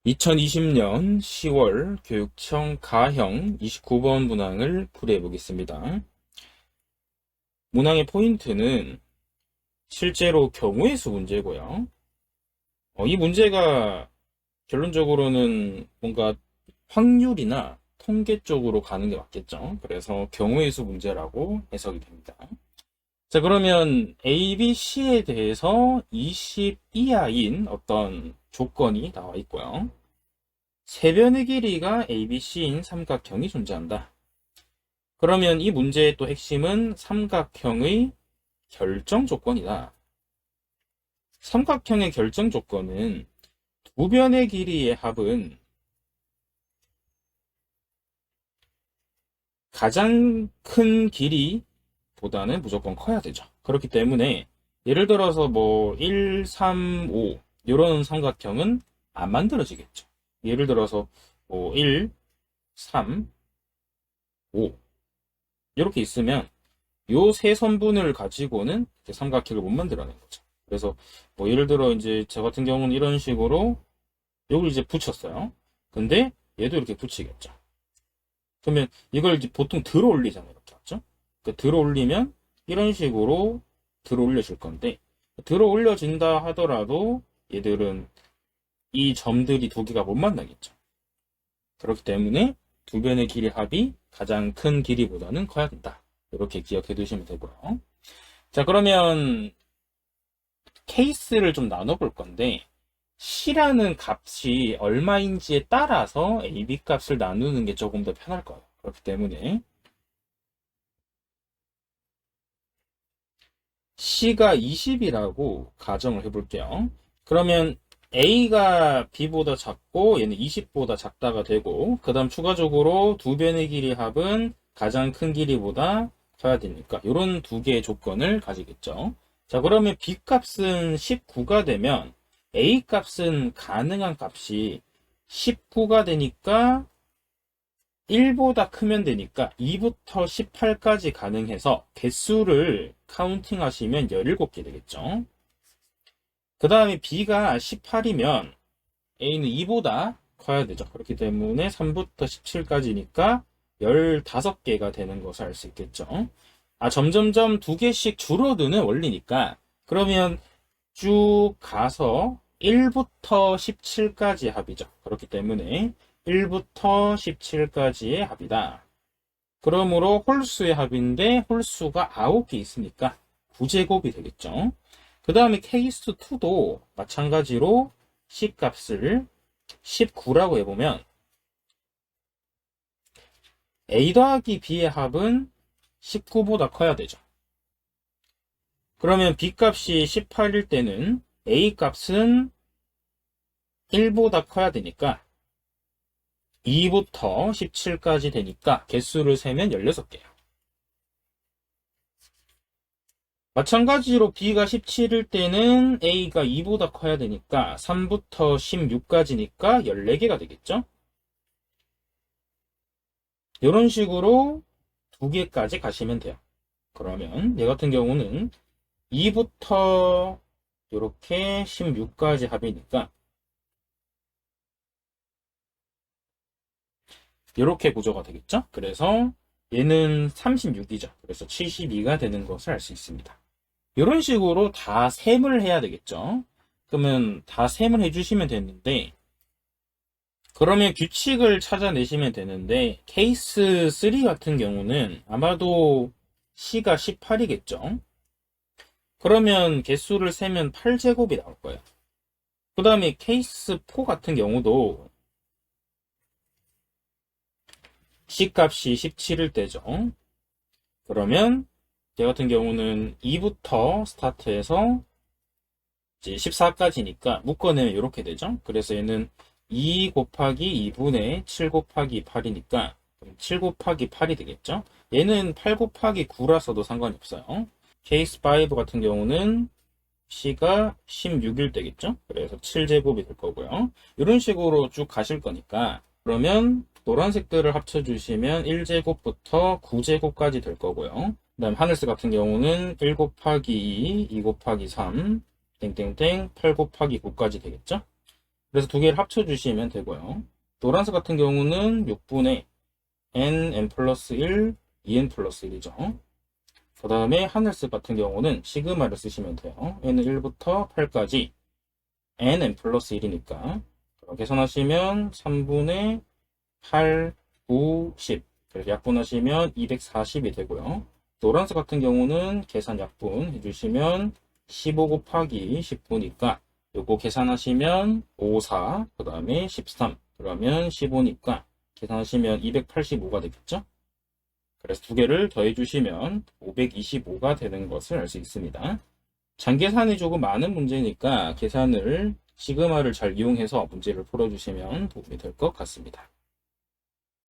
2020년 10월 교육청 가형 29번 문항을 풀이해 보겠습니다. 문항의 포인트는 실제로 경우의 수 문제고요. 이 문제가 결론적으로는 뭔가 확률이나 통계 쪽으로 가는 게 맞겠죠. 그래서 경우의 수 문제라고 해석이 됩니다. 자, 그러면 A, B, C에 대해서 20 이하인 어떤 조건이 나와 있고요. 세 변의 길이가 ABC인 삼각형이 존재한다. 그러면 이 문제의 또 핵심은 삼각형의 결정 조건이다. 삼각형의 결정 조건은 두 변의 길이의 합은 가장 큰 길이보다는 무조건 커야 되죠. 그렇기 때문에 예를 들어서 1, 3, 5 이런 삼각형은 안 만들어지겠죠. 예를 들어서 1, 3, 5 이렇게 있으면 요 세 선분을 가지고는 삼각형을 못 만들어낸 거죠. 그래서 예를 들어 이제 저 같은 경우는 이런 식으로 여기 이제 붙였어요. 근데 얘도 이렇게 붙이겠죠. 그러면 이걸 이제 보통 들어 올리잖아요. 이렇게 맞죠? 들어 올리면 이런 식으로 들어 올려질 건데 들어 올려진다 하더라도 얘들은 이 점들이 두 개가 못 만나겠죠. 그렇기 때문에 두 변의 길이 합이 가장 큰 길이보다는 커야 된다. 이렇게 기억해 두시면 되고요. 자, 그러면 케이스를 좀 나눠볼 건데 C라는 값이 얼마인지에 따라서 A, B 값을 나누는 게 조금 더 편할 거예요. 그렇기 때문에 C가 20이라고 가정을 해볼게요. 그러면 A가 B보다 작고 얘는 20보다 작다가 되고 그 다음 추가적으로 두 변의 길이 합은 가장 큰 길이보다 커야 되니까 이런 두 개의 조건을 가지겠죠. 자, 그러면 B 값은 19가 되면 A 값은 가능한 값이 19가 되니까 1보다 크면 되니까 2부터 18까지 가능해서 개수를 카운팅 하시면 17개 되겠죠. 그 다음에 B가 18이면 A는 2보다 커야 되죠. 그렇기 때문에 3부터 17까지니까 15개가 되는 것을 알 수 있겠죠. 점점점 두 개씩 줄어드는 원리니까 그러면 쭉 가서 1부터 17까지 합이죠. 그렇기 때문에 1부터 17까지의 합이다. 그러므로 홀수의 합인데 홀수가 9개 있으니까 9제곱이 되겠죠. 그 다음에 케이스 2도 마찬가지로 C 값을 19라고 해보면 A 더하기 B의 합은 19보다 커야 되죠. 그러면 B 값이 18일 때는 A 값은 1보다 커야 되니까 2부터 17까지 되니까 개수를 세면 16개예요. 마찬가지로 B가 17일 때는 A가 2보다 커야 되니까 3부터 16까지니까 14개가 되겠죠? 이런 식으로 두 개까지 가시면 돼요. 그러면 얘 같은 경우는 2부터 이렇게 16까지 합이니까 이렇게 구조가 되겠죠? 그래서 얘는 36이죠. 그래서 72가 되는 것을 알 수 있습니다. 이런 식으로 다 셈을 해야 되겠죠? 그러면 다 셈을 해주시면 되는데 그러면 규칙을 찾아내시면 되는데 케이스 3 같은 경우는 아마도 C가 18이겠죠? 그러면 개수를 세면 8제곱이 나올 거예요. 그 다음에 케이스 4 같은 경우도 C 값이 17일 때죠. 그러면 얘 같은 경우는 2부터 스타트해서 이제 14까지니까 묶어내면 이렇게 되죠. 그래서 얘는 2 곱하기 2분의 7 곱하기 8이니까 7 곱하기 8이 되겠죠. 얘는 8 곱하기 9라서도 상관이 없어요. 케이스 5 같은 경우는 C가 16일 되겠죠. 그래서 7제곱이 될 거고요. 이런 식으로 쭉 가실 거니까 그러면 노란색들을 합쳐주시면 1제곱부터 9제곱까지 될 거고요. 그 다음 하늘색 같은 경우는 1 곱하기 2, 2 곱하기 3, 땡땡땡 8 곱하기 9까지 되겠죠. 그래서 두 개를 합쳐주시면 되고요. 노란색 같은 경우는 6분의 n 플러스 1, 2n 플러스 1이죠. 그 다음에 하늘색 같은 경우는 시그마를 쓰시면 돼요. n은 1부터 8까지 n 플러스 1이니까 계산하시면 3분의 8, 9, 10 그래서 약분하시면 240이 되고요. 노란색 같은 경우는 계산 약분 해주시면 15 곱하기 10분이니까 요거 계산하시면 5, 4, 그 다음에 13 그러면 15니까 계산하시면 285가 되겠죠? 그래서 두 개를 더해 주시면 525가 되는 것을 알 수 있습니다. 장계산이 조금 많은 문제니까 계산을 시그마를 잘 이용해서 문제를 풀어주시면 도움이 될 것 같습니다.